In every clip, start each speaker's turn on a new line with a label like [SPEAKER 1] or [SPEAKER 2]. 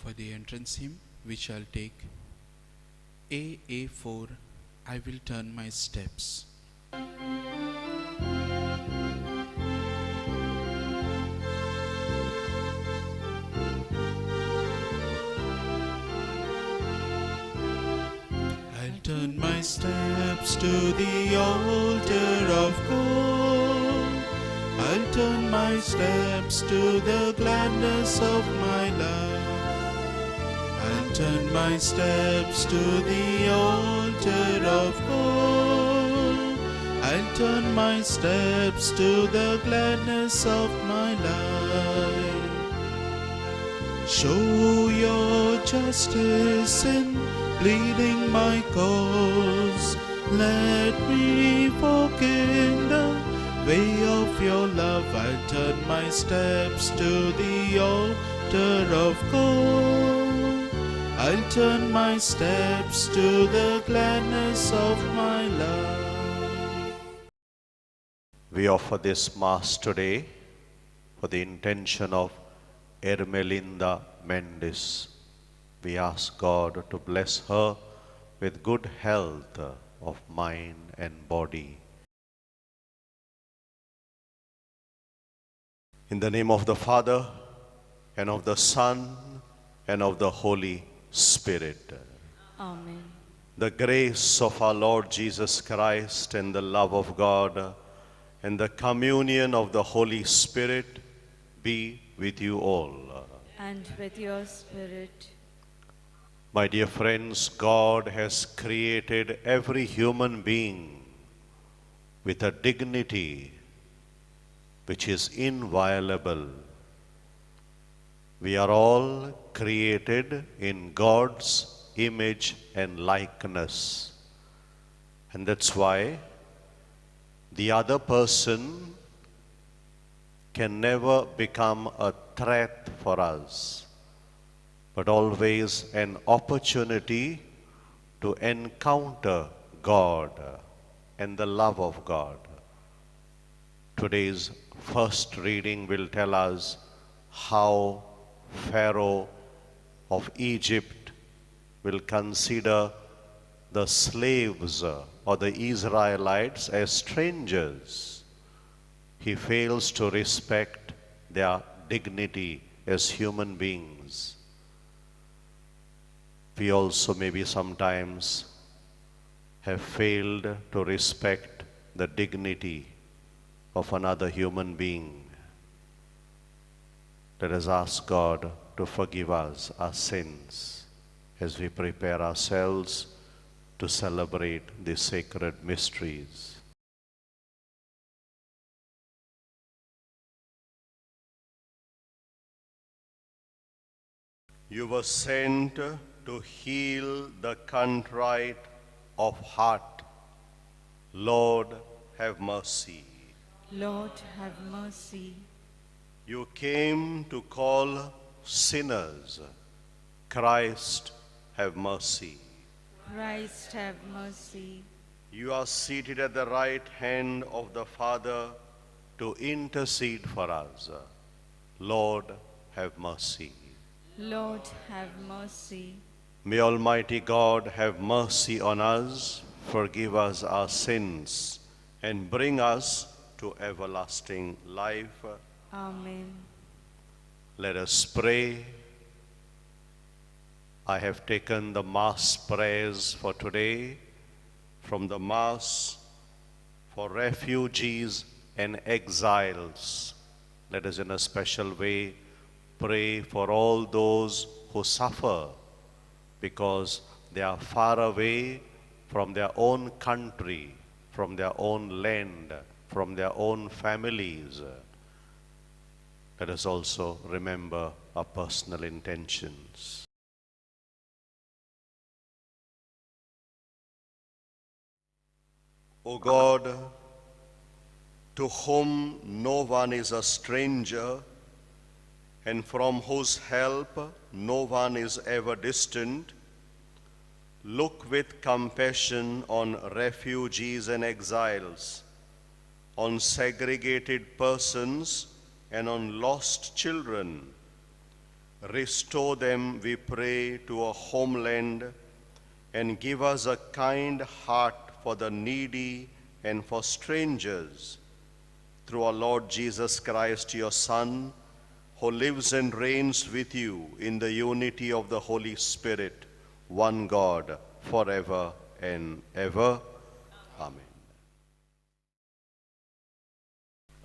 [SPEAKER 1] For the entrance hymn, we shall take A4, I will turn my steps. I'll turn my steps to the altar of gold. I'll turn my steps to the gladness of my love. I'll turn my steps to the altar of gold. I'll turn my steps to the gladness of my life. Show your justice in pleading my cause. Let me walk in the way of your love. I'll turn my steps to the altar of gold. I'll turn my steps to the gladness of my love.
[SPEAKER 2] We offer this Mass today for the intention of Ermelinda Mendes. We ask God to bless her with good health of mind and body. In the name of the Father, and of the Son, and of the Holy Spirit.
[SPEAKER 3] Amen.
[SPEAKER 2] The grace of our Lord Jesus Christ and the love of God and the communion of the Holy Spirit be with you all.
[SPEAKER 3] And with your spirit.
[SPEAKER 2] My dear friends, God has created every human being with a dignity which is inviolable. We are all created in God's image and likeness. And that's why the other person can never become a threat for us, but always an opportunity to encounter God and the love of God. Today's first reading will tell us how Pharaoh of Egypt will consider the slaves or the Israelites as strangers. He fails to respect their dignity as human beings. We also maybe sometimes have failed to respect the dignity of another human being. Let us ask God to forgive us our sins as we prepare ourselves to celebrate the sacred mysteries. You were sent to heal the contrite of heart. Lord, have mercy.
[SPEAKER 3] Lord, have mercy.
[SPEAKER 2] You came to call sinners. Christ, have mercy.
[SPEAKER 3] Christ, have mercy.
[SPEAKER 2] You are seated at the right hand of the Father to intercede for us. Lord, have mercy.
[SPEAKER 3] Lord, have mercy.
[SPEAKER 2] May Almighty God have mercy on us, forgive us our sins, and bring us to everlasting life.
[SPEAKER 3] Amen.
[SPEAKER 2] Let us pray. I have taken the Mass prayers for today from the Mass for refugees and exiles. Let us in a special way pray for all those who suffer because they are far away from their own country, from their own land, from their own families. Let us also remember our personal intentions. O God, to whom no one is a stranger, and from whose help no one is ever distant, look with compassion on refugees and exiles, on segregated persons and on lost children. Restore them, we pray, to a homeland and give us a kind heart for the needy and for strangers. Through our Lord Jesus Christ, your Son, who lives and reigns with you in the unity of the Holy Spirit, one God, forever and ever. Amen.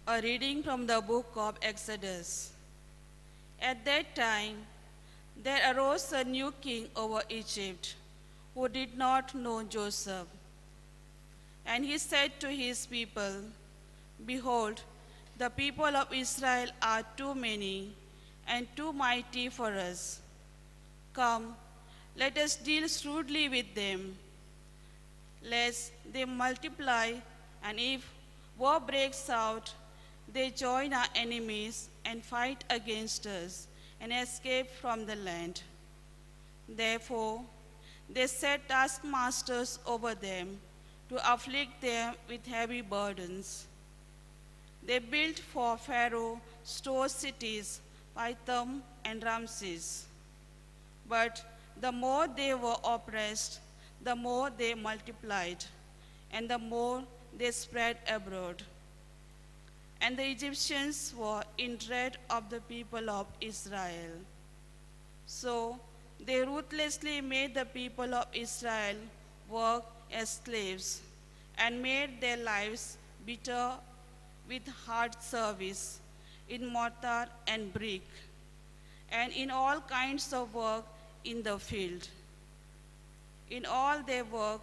[SPEAKER 4] A reading from the book of Exodus. At that time, there arose a new king over Egypt, who did not know Joseph. And he said to his people, "Behold, the people of Israel are too many and too mighty for us. Come, let us deal shrewdly with them, lest they multiply, and if war breaks out, they join our enemies and fight against us and escape from the land." Therefore, they set taskmasters over them to afflict them with heavy burdens. They built for Pharaoh store cities, Pithom and Ramses. But the more they were oppressed, the more they multiplied, and the more they spread abroad. And the Egyptians were in dread of the people of Israel. So they ruthlessly made the people of Israel work as slaves and made their lives bitter with hard service in mortar and brick, and in all kinds of work in the field. In all their work,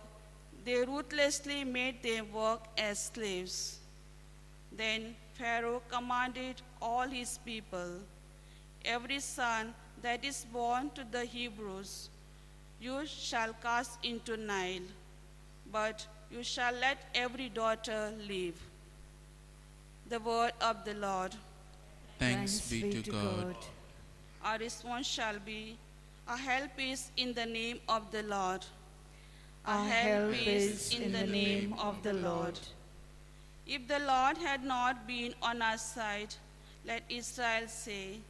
[SPEAKER 4] they ruthlessly made them work as slaves. Then Pharaoh commanded all his people, "Every son that is born to the Hebrews, you shall cast into Nile, but you shall let every daughter live." The word of the Lord.
[SPEAKER 1] Thanks be to God.
[SPEAKER 4] Our response shall be, "Our help is in the name of the Lord."
[SPEAKER 3] Our help is in the name of the Lord.
[SPEAKER 4] If the Lord had not been on our side, let Israel say,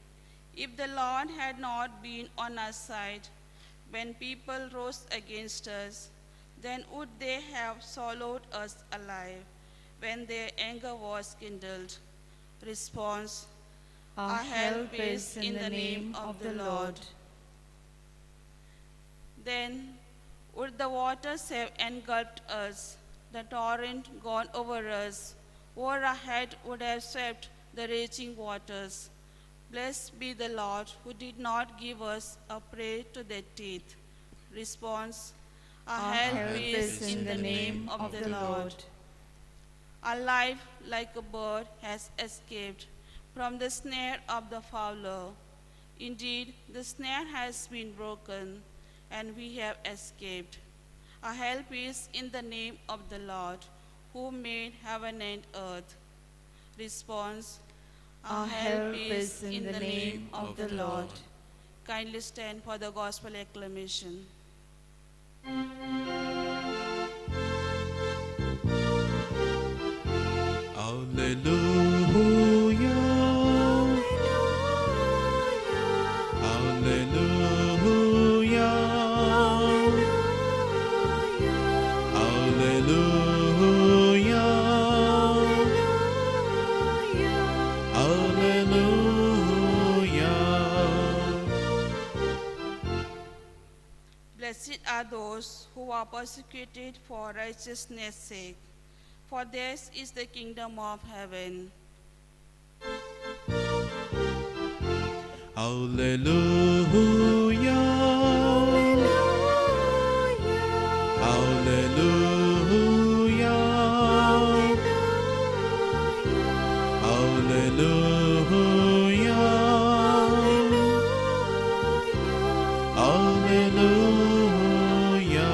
[SPEAKER 4] if the Lord had not been on our side, when people rose against us, then would they have swallowed us alive when their anger was kindled. Response:
[SPEAKER 3] Our help is in the name of the Lord.
[SPEAKER 4] Then would the waters have engulfed us, the torrent gone over us, o'er our head would have swept the raging waters. Blessed be the Lord, who did not give us a prey to their teeth. Response: Our help is in the name of the Lord. Our life, like a bird, has escaped from the snare of the fowler. Indeed, the snare has been broken, and we have escaped. Our help is in the name of the Lord, who made heaven and earth. Response:
[SPEAKER 3] Our help is in the name of the Lord.
[SPEAKER 4] Kindly stand for the gospel acclamation.
[SPEAKER 1] Alleluia. Alleluia. Alleluia. Alleluia.
[SPEAKER 4] Blessed are those who are persecuted for righteousness' sake, for theirs is the kingdom of heaven.
[SPEAKER 1] Alleluia. Alleluia. Alleluia. Alleluia.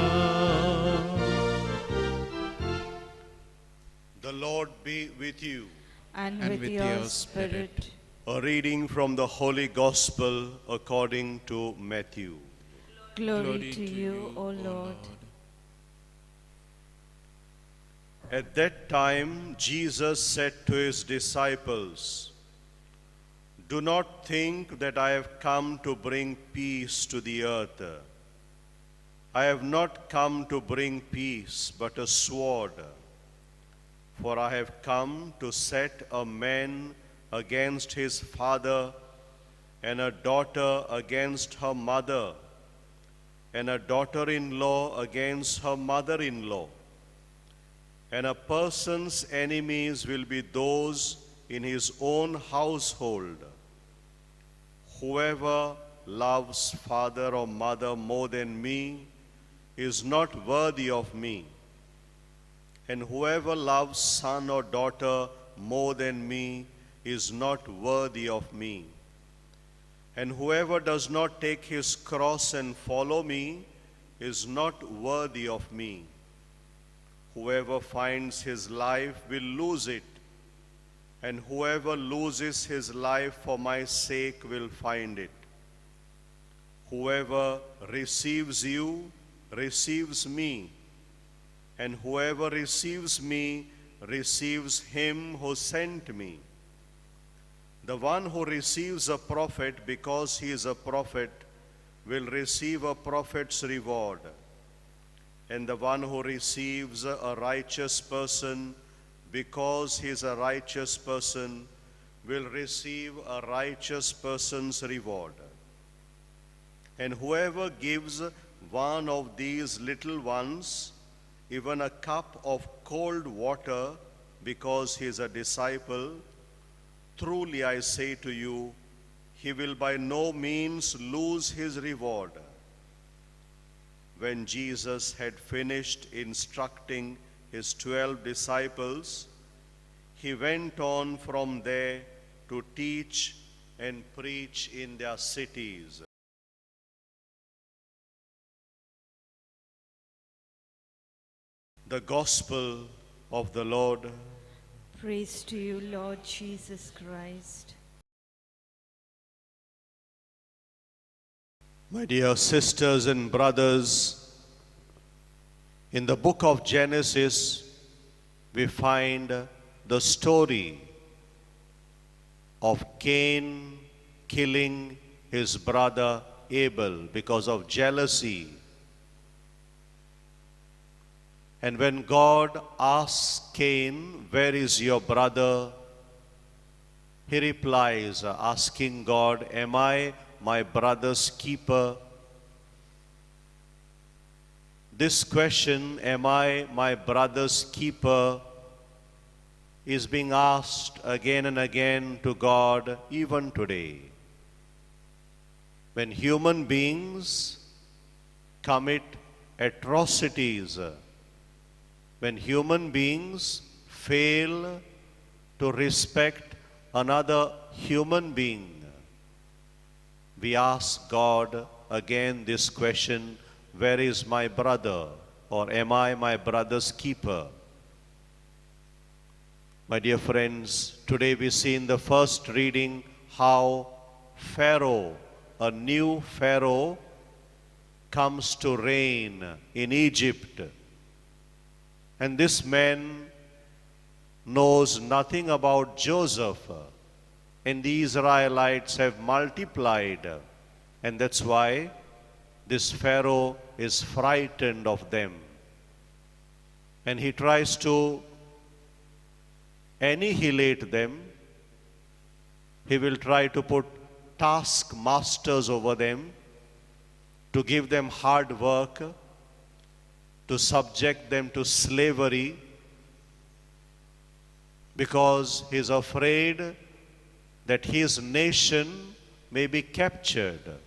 [SPEAKER 2] The Lord be with you.
[SPEAKER 3] And
[SPEAKER 1] And
[SPEAKER 3] with
[SPEAKER 1] with
[SPEAKER 3] your
[SPEAKER 1] your
[SPEAKER 3] spirit.
[SPEAKER 2] A reading from the Holy Gospel according to Matthew.
[SPEAKER 3] Glory to you, O Lord.
[SPEAKER 2] At that time, Jesus said to his disciples, Do not think that I have come to bring peace to the earth. I have not come to bring peace, but a sword. For I have come to set a man against his father, and a daughter against her mother, and a daughter-in-law against her mother-in-law. And a person's enemies will be those in his own household. Whoever loves father or mother more than me is not worthy of me. And whoever loves son or daughter more than me is not worthy of me. And whoever does not take his cross and follow me is not worthy of me. Whoever finds his life will lose it, and whoever loses his life for my sake will find it. Whoever receives you receives me, and whoever receives me receives him who sent me. The one who receives a prophet because he is a prophet will receive a prophet's reward. And the one who receives a righteous person because he is a righteous person will receive a righteous person's reward. And whoever gives one of these little ones even a cup of cold water because he is a disciple, truly I say to you, he will by no means lose his reward. When Jesus had finished instructing his 12 disciples, he went on from there to teach and preach in their cities. The Gospel of the Lord.
[SPEAKER 3] Praise to you, Lord Jesus Christ.
[SPEAKER 2] My dear sisters and brothers, in the book of Genesis, we find the story of Cain killing his brother Abel because of jealousy. And when God asks Cain, "Where is your brother?" he replies, asking God, "Am I my brother's keeper?" This question, "Am I my brother's keeper?" is being asked again and again to God even today. When human beings commit atrocities, when human beings fail to respect another human being, we ask God again this question, "Where is my brother?" or "Am I my brother's keeper?" My dear friends, today we see in the first reading how Pharaoh, a new Pharaoh, comes to reign in Egypt. And this man knows nothing about Joseph. And the Israelites have multiplied. And that's why this Pharaoh is frightened of them. And he tries to annihilate them. He will try to put taskmasters over them, to give them hard work, to subject them to slavery, because he is afraid that his nation may be captured.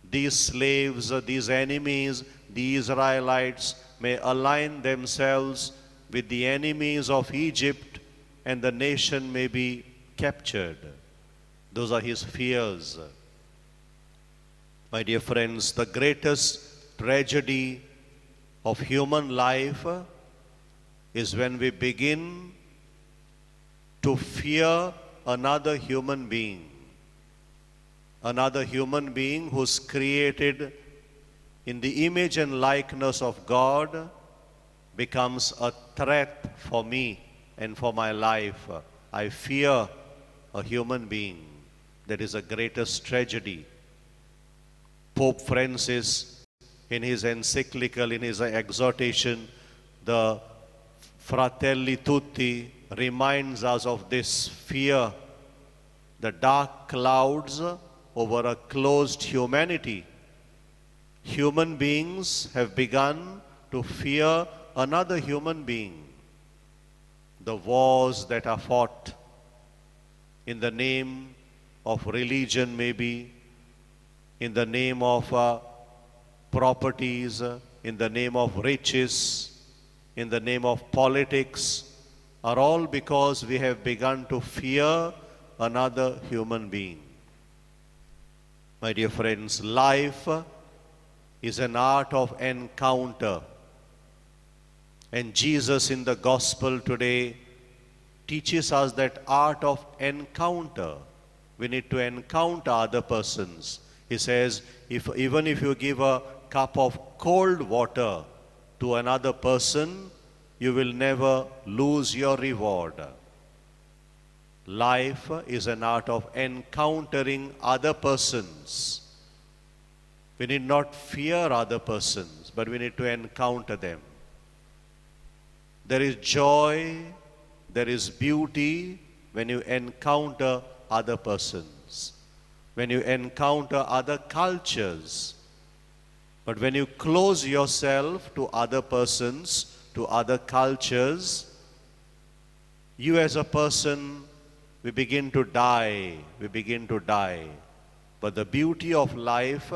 [SPEAKER 2] These slaves, these enemies, the Israelites may align themselves with the enemies of Egypt and the nation may be captured. Those are his fears. My dear friends, the greatest tragedy of human life is when we begin to fear another human being. Another human being who's created in the image and likeness of God becomes a threat for me and for my life. I fear a human being. That is the greatest tragedy. Pope Francis, in his encyclical, in his exhortation, the Fratelli Tutti, reminds us of this fear, the dark clouds over a closed humanity. Human beings have begun to fear another human being. The wars that are fought in the name of religion, maybe, in the name of properties, in the name of riches, in the name of politics, are all because we have begun to fear another human being. My dear friends, life is an art of encounter. And Jesus in the gospel today teaches us that art of encounter. We need to encounter other persons. He says, even if you give a cup of cold water to another person, you will never lose your reward. Life is an art of encountering other persons. We need not fear other persons, but we need to encounter them. There is joy, there is beauty when you encounter other persons, when you encounter other cultures. But when you close yourself to other persons, to other cultures, you as a person, we begin to die. We begin to die. But the beauty of life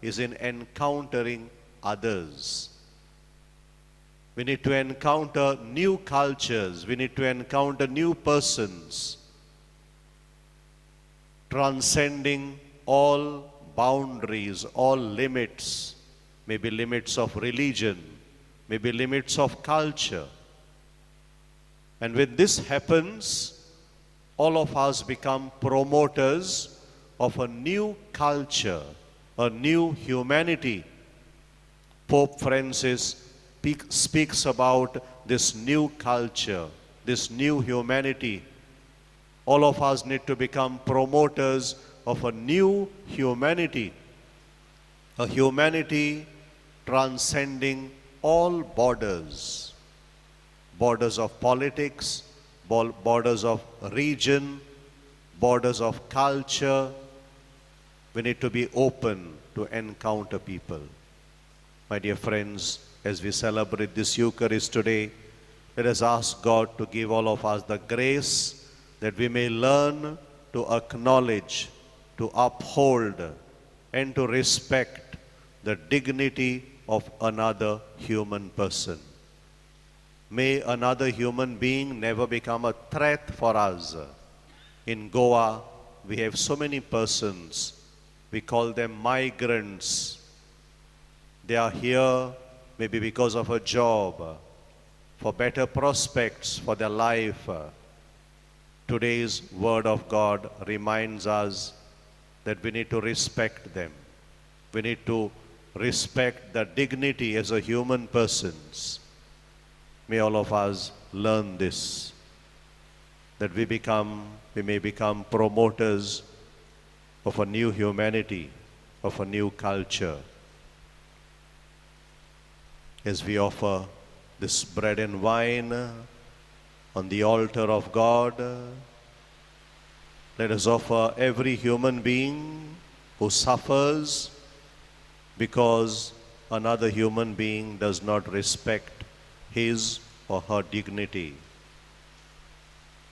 [SPEAKER 2] is in encountering others. We need to encounter new cultures. We need to encounter new persons, transcending all boundaries, all limits, maybe limits of religion, maybe limits of culture. And when this happens, all of us become promoters of a new culture, a new humanity. Pope Francis speaks about this new culture, this new humanity. All of us need to become promoters of a new humanity, a humanity transcending all borders, borders of politics, borders of region, borders of culture. We need to be open to encounter people. My dear friends, as we celebrate this Eucharist today, let us ask God to give all of us the grace that we may learn to acknowledge, to uphold, and to respect the dignity of another human person. May another human being never become a threat for us. In Goa, we have so many persons. We call them migrants. They are here maybe because of a job, for better prospects for their life. Today's Word of God reminds us that we need to respect them. We need to respect the dignity as a human persons. May all of us learn this, that we may become promoters of a new humanity, of a new culture. As we offer this bread and wine on the altar of God, let us offer every human being who suffers because another human being does not respect his or her dignity.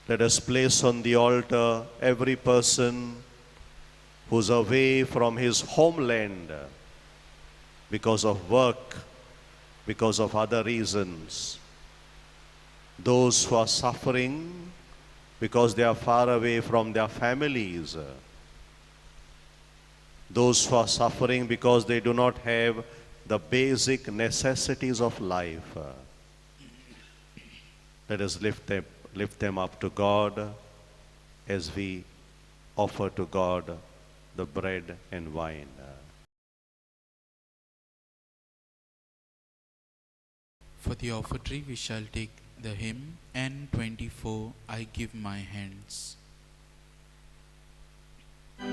[SPEAKER 2] Let us place on the altar every person who's away from his homeland because of work, because of other reasons. Those who are suffering because they are far away from their families. Those who are suffering because they do not have the basic necessities of life. Let us lift them up to God as we offer to God the bread and wine.
[SPEAKER 1] For the offertory we shall take the hymn N24, I give my hands. I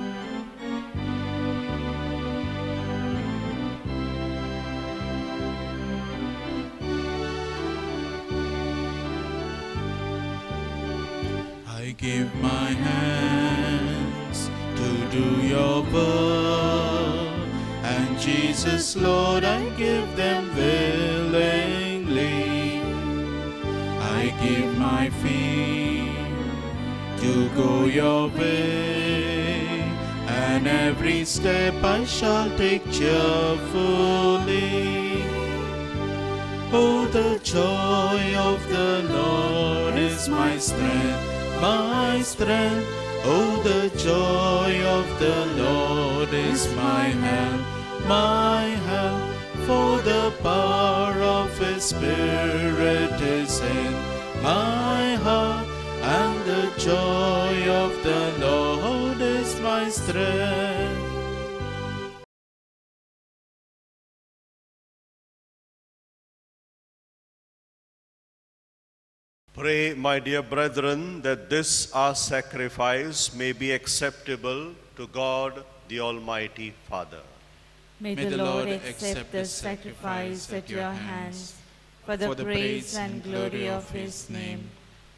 [SPEAKER 1] give my hands to do your will, and Jesus, Lord, I give them willingly. I give my feet to go your way, and every step I shall take cheerfully. Oh, the joy of the Lord is my strength, my strength. Oh, the joy of the Lord is my help, my help. For the power of His Spirit is in my heart, and the joy of the Lord is my strength.
[SPEAKER 2] Pray, my dear brethren, that this our sacrifice may be acceptable to God, the Almighty Father.
[SPEAKER 3] May the Lord accept the sacrifice at your hands for the praise and glory of His name,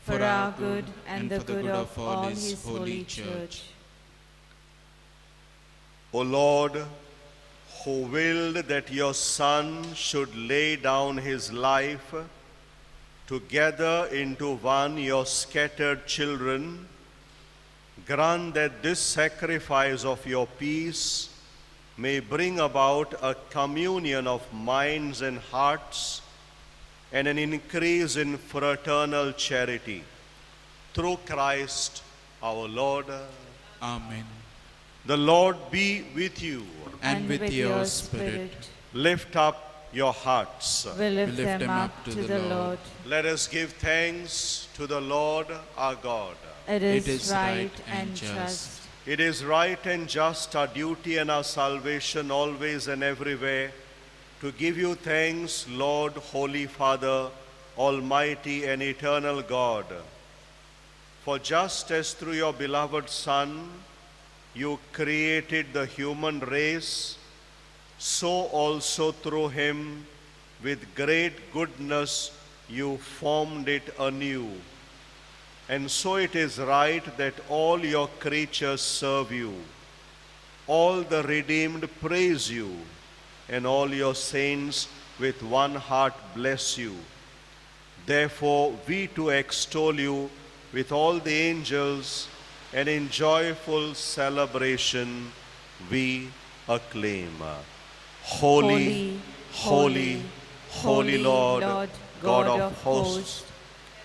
[SPEAKER 3] for our good and the good of all His holy church.
[SPEAKER 2] O Lord, who willed that your Son should lay down his life to gather into one your scattered children, grant that this sacrifice of your peace may bring about a communion of minds and hearts and an increase in fraternal charity. Through Christ our Lord.
[SPEAKER 1] Amen.
[SPEAKER 2] The Lord be with you.
[SPEAKER 1] And with your spirit.
[SPEAKER 2] Lift up your hearts.
[SPEAKER 3] We lift them up to the Lord.
[SPEAKER 2] Let us give thanks to the Lord our God.
[SPEAKER 3] It is right and just.
[SPEAKER 2] It is right and just, our duty and our salvation, always and everywhere, to give you thanks, Lord, Holy Father, Almighty and eternal God. For just as through your beloved Son you created the human race, so also through him, with great goodness, you formed it anew. And so it is right that all your creatures serve you, all the redeemed praise you, and all your saints with one heart bless you. Therefore, we too extol you with all the angels, and in joyful celebration we acclaim. Holy, holy, holy Lord, God of hosts,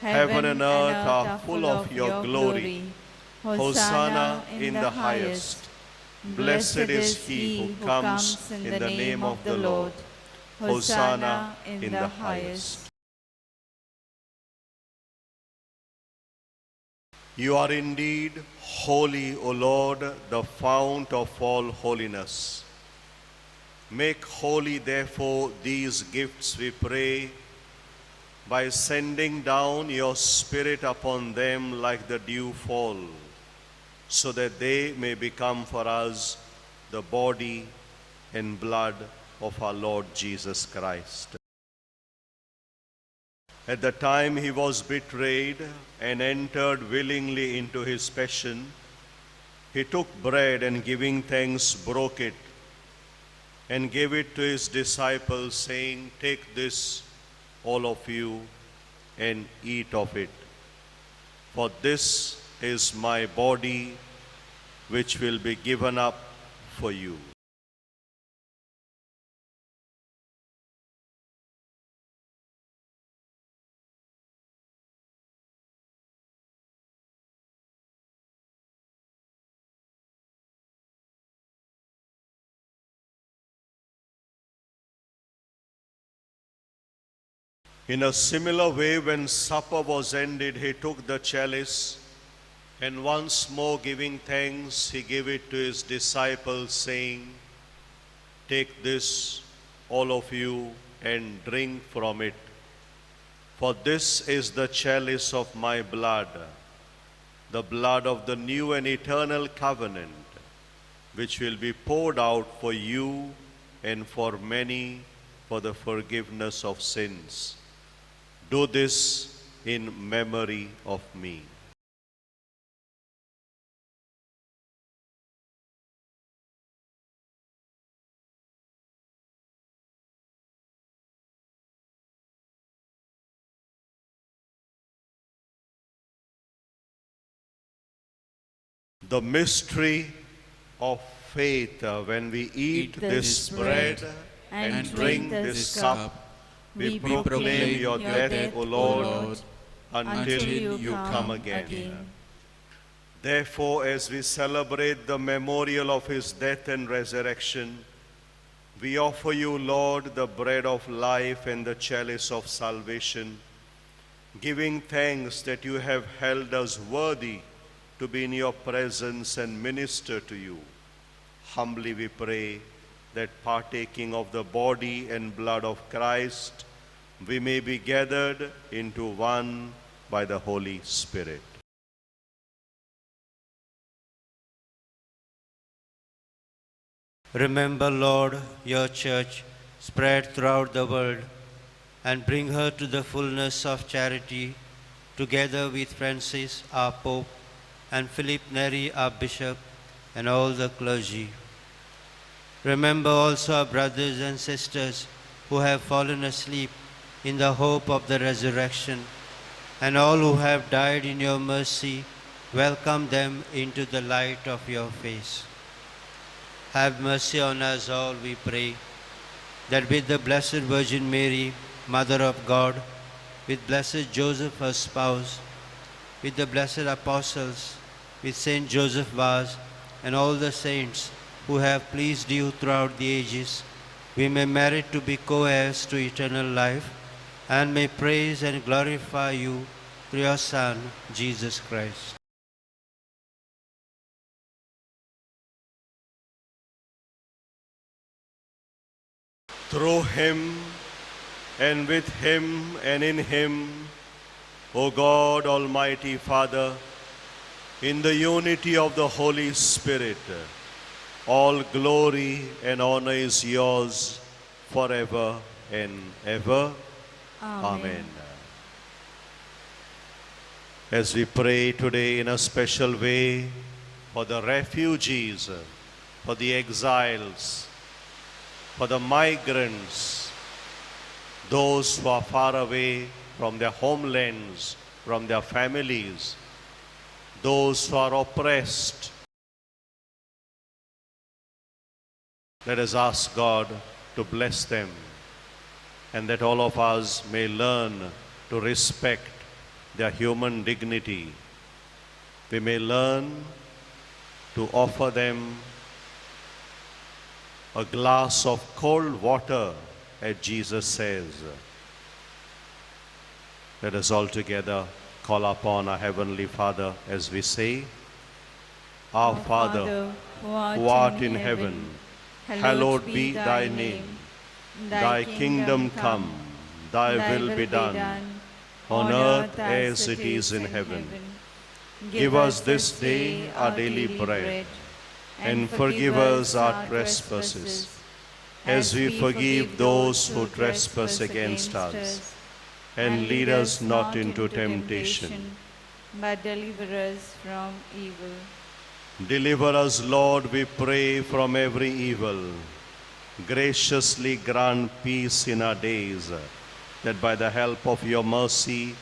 [SPEAKER 2] heaven and earth are full of your glory. Hosanna in the highest. Blessed is he who comes in the name of the Lord. Hosanna in the highest. You are indeed holy, O Lord, the fount of all holiness. Make holy, therefore, these gifts, we pray, by sending down your Spirit upon them like the dew fall, so that they may become for us the body and blood of our Lord Jesus Christ. At the time he was betrayed and entered willingly into his passion, he took bread and giving thanks broke it and gave it to his disciples, saying, "Take this, all of you, and eat of it. For this is my body, which will be given up for you." In a similar way, when supper was ended, he took the chalice, and once more giving thanks, he gave it to his disciples, saying, "Take this, all of you, and drink from it. For this is the chalice of my blood, the blood of the new and eternal covenant, which will be poured out for you and for many for the forgiveness of sins. Do this in memory of me. The mystery of faith, when we eat this bread and drink this cup, we proclaim your death, O Lord, until you come again. Therefore, as we celebrate the memorial of his death and resurrection, we offer you, Lord, the bread of life and the chalice of salvation, giving thanks that you have held us worthy to be in your presence and minister to you. Humbly we pray that partaking of the body and blood of Christ, we may be gathered into one by the Holy Spirit.
[SPEAKER 5] Remember, Lord, your church spread throughout the world and bring her to the fullness of charity, together with Francis, our Pope, and Philip Neri, our Bishop, and all the clergy. Remember also our brothers and sisters who have fallen asleep in the hope of the resurrection, and all who have died in your mercy. Welcome them into the light of your face. Have mercy on us all, we pray, that with the Blessed Virgin Mary, Mother of God, with blessed Joseph, her spouse, with the blessed apostles, with Saint Joseph Vaz, and all the saints who have pleased you throughout the ages, we may merit to be co-heirs to eternal life, and may praise and glorify you through your Son, Jesus Christ.
[SPEAKER 2] Through him, and with him, and in him, O God, Almighty Father, in the unity of the Holy Spirit, all glory and honor is yours forever and ever. Amen. As we pray today in a special way for the refugees, for the exiles, for the migrants, those who are far away from their homelands, from their families, those who are oppressed, let us ask God to bless them, and that all of us may learn to respect their human dignity. We may learn to offer them a glass of cold water, as Jesus says. Let us all together call upon our Heavenly Father as we say, Our Father, who art in heaven, hallowed be thy name. Thy kingdom come, thy will be done, on earth as it is in heaven. Give us this day our daily bread, and forgive us our trespasses, as we forgive those who trespass against us. And lead us not into temptation,
[SPEAKER 3] but deliver us from evil.
[SPEAKER 2] Deliver us, Lord, we pray, from every evil. Graciously grant peace in our days, that by the help of your mercy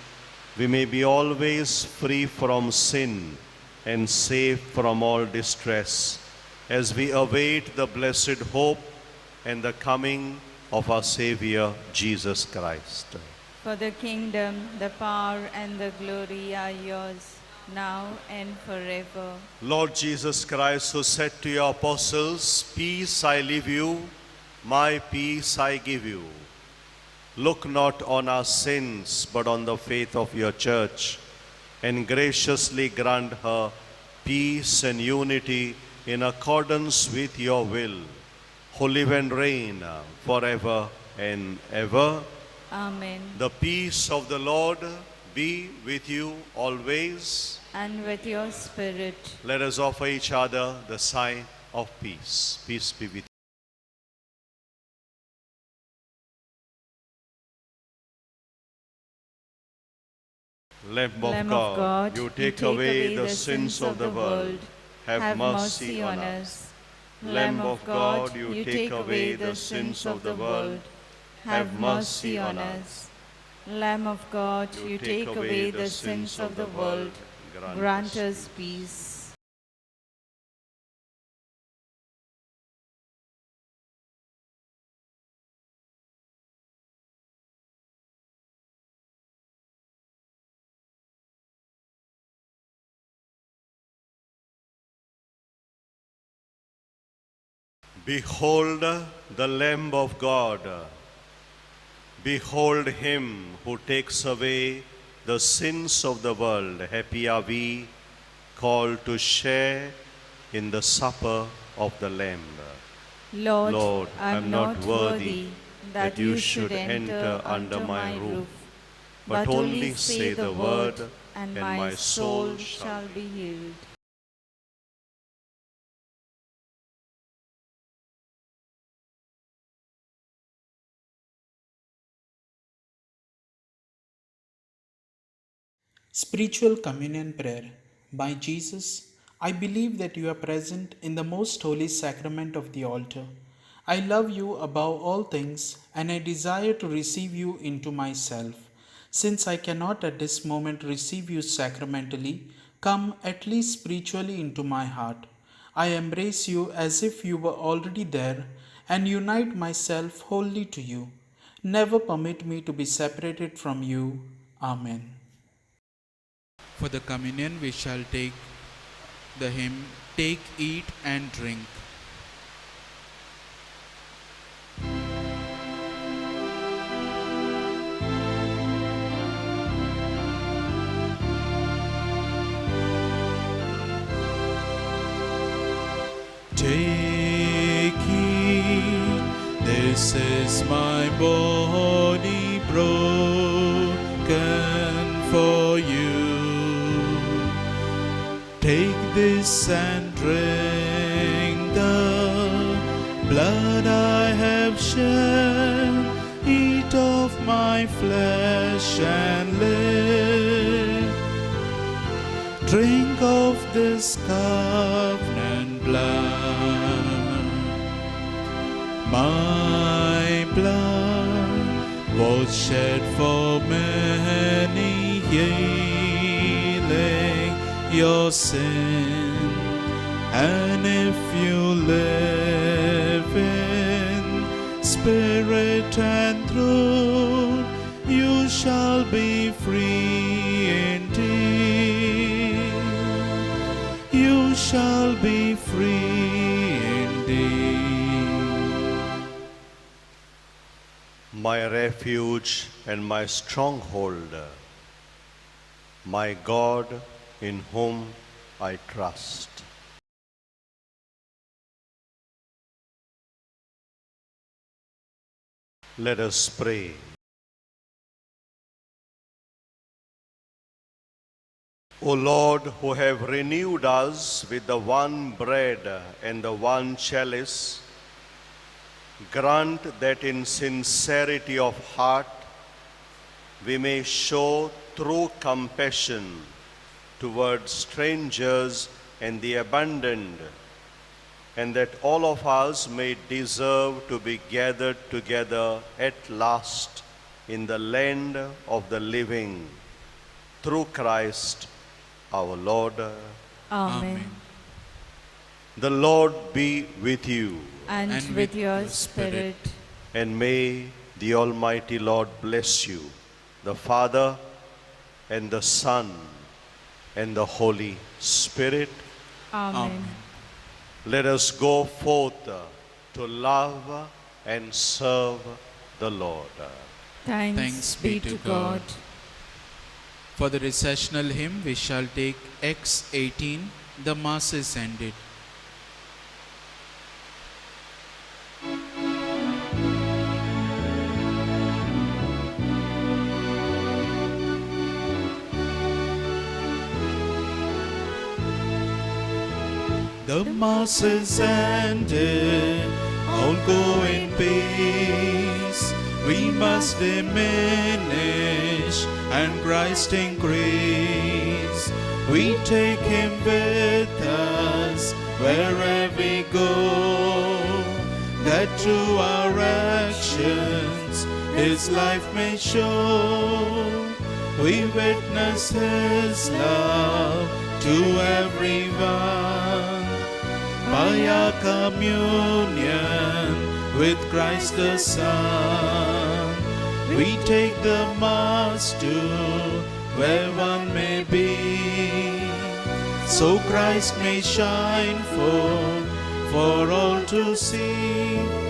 [SPEAKER 2] we may be always free from sin and safe from all distress, as we await the blessed hope and the coming of our Savior, Jesus Christ.
[SPEAKER 3] For the kingdom, the power, and the glory are yours, now and forever.
[SPEAKER 2] Lord Jesus Christ, who said to your apostles, Peace I leave you, my peace I give you. Look not on our sins, but on the faith of your church, and graciously grant her peace and unity in accordance with your will, who live and reign forever and ever.
[SPEAKER 3] Amen.
[SPEAKER 2] The peace of the Lord be with you always.
[SPEAKER 3] And with your spirit.
[SPEAKER 2] Let us offer each other the sign of peace. Peace be with you. Lamb of God, you take away the sins of the world. Have mercy on us. Lamb of God, you take away the sins of the world. Have mercy on us.
[SPEAKER 3] Lamb of God, you take away the sins of the world. Grant us peace.
[SPEAKER 2] Behold the Lamb of God. Behold him who takes away the sins of the world. Happy are we called to share in the supper of the Lamb.
[SPEAKER 3] Lord, I am not
[SPEAKER 2] worthy
[SPEAKER 3] worthy that you should enter under my roof, but only say the word, and my soul shall be healed.
[SPEAKER 1] Spiritual Communion Prayer. By Jesus, I believe that you are present in the most holy sacrament of the altar. I love you above all things, and I desire to receive you into myself. Since I cannot at this moment receive you sacramentally, come at least spiritually into my heart. I embrace you as if you were already there, and unite myself wholly to you. Never permit me to be separated from you. Amen.
[SPEAKER 6] For the communion we shall take the hymn, Take, Eat and Drink.
[SPEAKER 1] Take it, this is my body broken for you. Take this and drink the blood I have shed. Eat of my flesh and live. Drink of this covenant blood. My blood was shed for many, healing your sin. And if you live in spirit and truth, you shall be free indeed. You shall be free indeed.
[SPEAKER 2] My refuge and my stronghold, my God in whom I trust. Let us pray. O Lord, who have renewed us with the one bread and the one chalice, grant that in sincerity of heart we may show true compassion towards strangers and the abandoned, and that all of us may deserve to be gathered together at last in the land of the living, through Christ our Lord.
[SPEAKER 3] Amen.
[SPEAKER 2] The Lord be with you,
[SPEAKER 3] And with your spirit.
[SPEAKER 2] and may the Almighty Lord bless you, the Father and the Son and the Holy Spirit.
[SPEAKER 3] Amen.
[SPEAKER 2] Let us go forth to love and serve the Lord.
[SPEAKER 3] Thanks be to God.
[SPEAKER 6] For the recessional hymn we shall take Acts 18, the Mass is ended.
[SPEAKER 1] The The Mass is ended, all go in peace. We must diminish and Christ increase. We take Him with us wherever we go, that through our actions His life may show. We witness His love to everyone by our communion with Christ the Son. We take the Mass to where one may be, so Christ may shine forth for all to see.